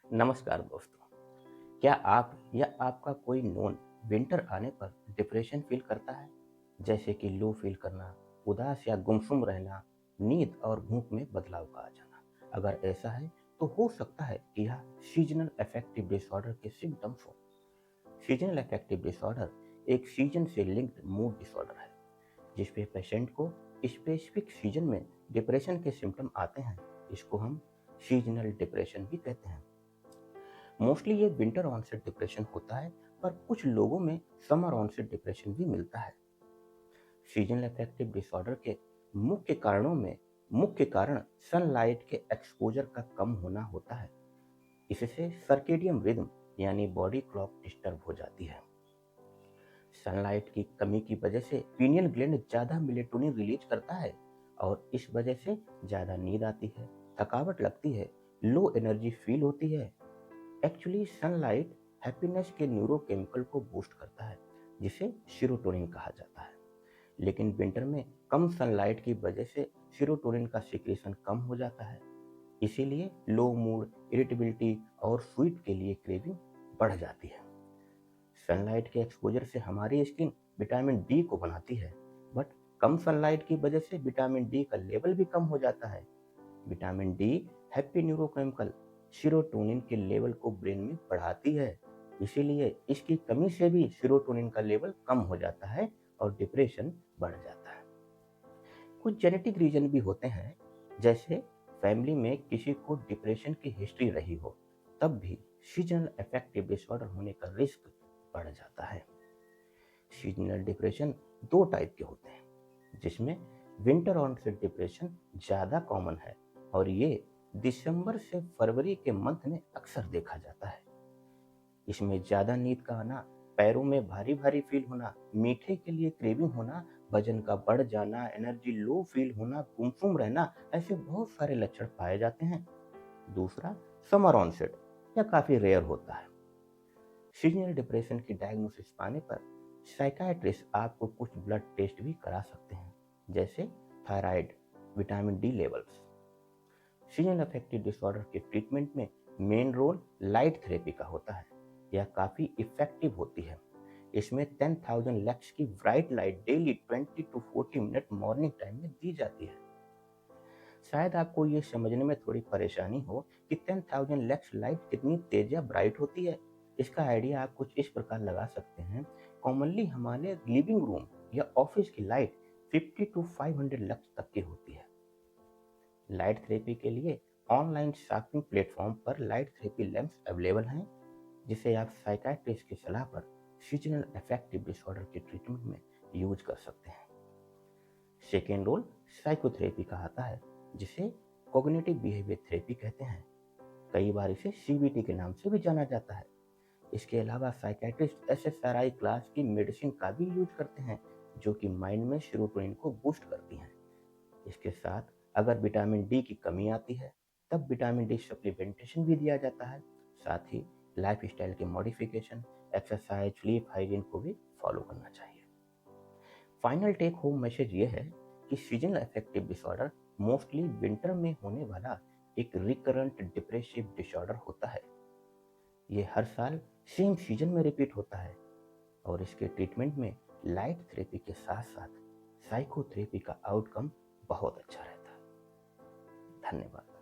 नमस्कार दोस्तों। क्या आप या आपका कोई नोन विंटर आने पर डिप्रेशन फील करता है? जैसे कि लो फील करना, उदास या गुमसुम रहना, नींद और भूख में बदलाव का आ जाना। अगर ऐसा है तो हो सकता है कि यह सीजनल अफेक्टिव डिसऑर्डर के सिम्टम्स हो। सीजनल अफेक्टिव डिसऑर्डर एक सीजन से लिंक्ड मूड डिसऑर्डर है जिसपे पेशेंट को स्पेसिफिक सीजन में डिप्रेशन के सिम्टम आते हैं। इसको हम सीजनल डिप्रेशन भी कहते हैं। मोस्टली ये विंटर ऑनसेट डिप्रेशन होता है, पर कुछ लोगों में समर ऑनसेट डिप्रेशन भी मिलता है। सीजनल अफेक्टिव डिसऑर्डर के मुख्य कारणों में मुख्य कारण सनलाइट के एक्सपोजर का कम होना होता है। इससे सर्केडियन रिदम यानी बॉडी क्लॉक डिस्टर्ब हो जाती है। सनलाइट की कमी की वजह से पीनियल ग्लैंड ज़्यादा मेलेटोनिन रिलीज करता है और इस वजह से ज़्यादा नींद आती है, थकावट लगती है, लो एनर्जी फील होती है। एक्चुअली सनलाइट हैप्पीनेस के न्यूरोकेमिकल को बूस्ट करता है जिसे सीरोटोनिन कहा जाता है। लेकिन विंटर में कम सनलाइट की वजह से सीरोटोनिन का सिक्रेशन कम हो जाता है। इसीलिए लो मूड, इरिटेबिलिटी और स्वीट के लिए क्रेविंग बढ़ जाती है। सनलाइट के एक्सपोजर से हमारी स्किन विटामिन डी को बनाती है, बट कम सनलाइट की वजह से विटामिन डी का लेवल भी कम हो जाता है। Vitamin D happy neurochemical serotonin के लेवल को ब्रेन में बढ़ाती है। इसीलिए इसकी कमी से भी सीरोटोनिन का लेवल कम हो जाता है और डिप्रेशन बढ़ जाता है। कुछ जेनेटिक रीजन भी होते हैं, जैसे फैमिली में किसी को डिप्रेशन की हिस्ट्री रही हो, तब भी सीजनल अफेक्टिव डिसऑर्डर होने का रिस्क बढ़ जाता है। सीजनल डिप्रेशन दो टाइप के होते हैं, जिसमें विंटर ऑनसेट डिप्रेशन ज़्यादा कॉमन है और ये दिसंबर से फरवरी के मंथ में अक्सर देखा जाता है। इसमें ज़्यादा नींद का आना, पैरों में भारी भारी फील होना, मीठे के लिए क्रेविंग होना, वजन का बढ़ जाना, एनर्जी लो फील होना, गुमसुम रहना, ऐसे बहुत सारे लक्षण पाए जाते हैं। दूसरा समर ऑनसेट, यह काफ़ी रेयर होता है। सीजनल डिप्रेशन की डायग्नोसिस पाने पर साइकाइट्रिस्ट आपको कुछ ब्लड टेस्ट भी करा सकते हैं, जैसे thyroid, vitamin D levels. Seasonal affective disorder के ट्रीटमेंट में मेन रोल लाइट थेरेपी का होता है। यह काफ़ी इफेक्टिव होती है। इसमें 10,000 लक्स की bright light daily 20 to 40 minute morning time में दी जाती है। शायद आपको ये समझने में थोड़ी परेशानी हो कि 10,000 लक्स लाइट कितनी तेज या ब्राइट होती है। इसका आइडिया आप कुछ इस प्रकार लगा सकते हैं। कॉमनली हमारे लिविंग रूम या ऑफिस की लाइट 50 टू 500 लक्स तक की होती है। लाइट थेरेपी के लिए ऑनलाइन शॉपिंग प्लेटफॉर्म पर लाइट थेरेपी लैंप्स अवेलेबल हैं, जिसे आप साइकाइट्रिस्ट की सलाह पर सीजनल अफेक्टिव डिसऑर्डर के ट्रीटमेंट में यूज कर सकते हैं। सेकेंड रोल साइकोथेरेपी का आता है, जिसे कॉग्निटिव बिहेवियर थेरेपी कहते हैं। कई बार इसे सीबीटी के नाम से भी जाना जाता है। इसके अलावा साइकाइट्रिस्ट एसएसआरआई क्लास की मेडिसिन का भी यूज करते हैं, जो कि माइंड में सेरोटोनिन को बूस्ट करती हैं। इसके साथ अगर विटामिन डी की कमी आती है, तब विटामिन डी सप्लीमेंटेशन भी दिया जाता है। साथ ही लाइफस्टाइल के मॉडिफिकेशन, एक्सरसाइज, स्लीप हाइजीन को भी फॉलो करना चाहिए। फाइनल टेक होम मैसेज ये है कि seasonal affective disorder mostly winter में होने वाला एक रिकरेंट डिप्रेसिव डिसऑर्डर होता है। ये हर साल सेम सीजन में रिपीट होता है और इसके ट्रीटमेंट में लाइट थेरेपी के साथ साथ साइकोथेरेपी का आउटकम बहुत अच्छा रहता है। धन्यवाद।